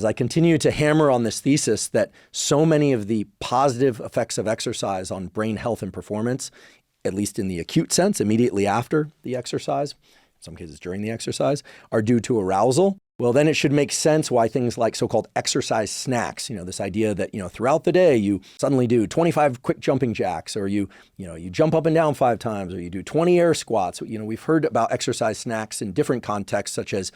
As I continue to hammer on this thesis that so many of the positive effects of exercise on brain health and performance, at least in the acute sense, immediately after the exercise, in some cases during the exercise, are due to arousal, well, then it should make sense why things like so-called exercise snacks, this idea that, throughout the day, you suddenly do 25 quick jumping jacks, or you jump up and down 5 times, or you do 20 air squats. We've heard about exercise snacks in different contexts, such as,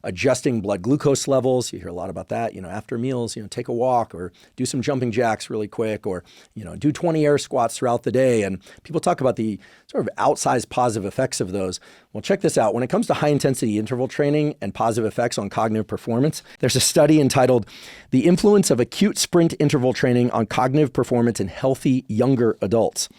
adjusting blood glucose levels. You hear a lot about that, after meals, take a walk or do some jumping jacks really quick, or, do 20 air squats throughout the day. And people talk about the sort of outsized positive effects of those. Well, check this out. When it comes to high intensity interval training and positive effects on cognitive performance, there's a study entitled "The Influence of Acute Sprint Interval Training on Cognitive Performance in Healthy Younger Adults."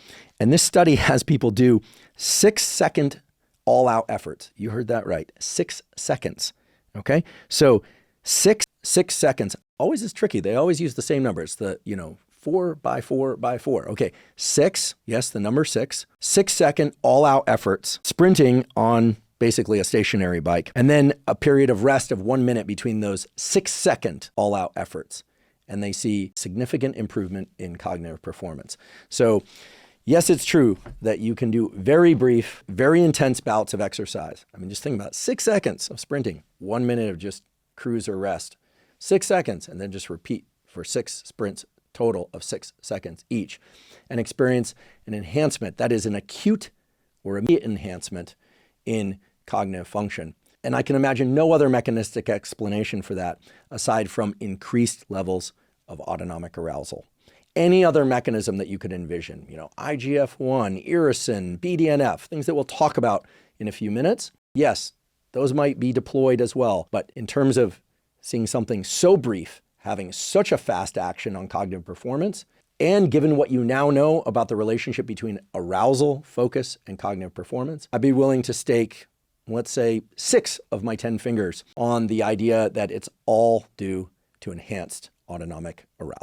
And this study has people do 6-second all-out efforts. You heard that right. 6 seconds. Okay. So 6 seconds always is tricky. They always use the same numbers. 4 by 4 by 4. Okay. 6. Yes. The number 6. 6-second all-out efforts, sprinting on basically a stationary bike. And then a period of rest of 1 minute between those 6-second all-out efforts. And they see significant improvement in cognitive performance. So yes, it's true that you can do very brief, very intense bouts of exercise. Just think about 6 seconds of sprinting, 1 minute of just cruise or rest, 6 seconds, and then just repeat for 6 sprints total of 6 seconds each, and experience an enhancement that is an acute or immediate enhancement in cognitive function. And I can imagine no other mechanistic explanation for that aside from increased levels of autonomic arousal. Any other mechanism that you could envision, IGF-1, irisin, BDNF, things that we'll talk about in a few minutes. Yes, those might be deployed as well. But in terms of seeing something so brief, having such a fast action on cognitive performance, and given what you now know about the relationship between arousal, focus, and cognitive performance, I'd be willing to stake, let's say, 6 of my 10 fingers on the idea that it's all due to enhanced autonomic arousal.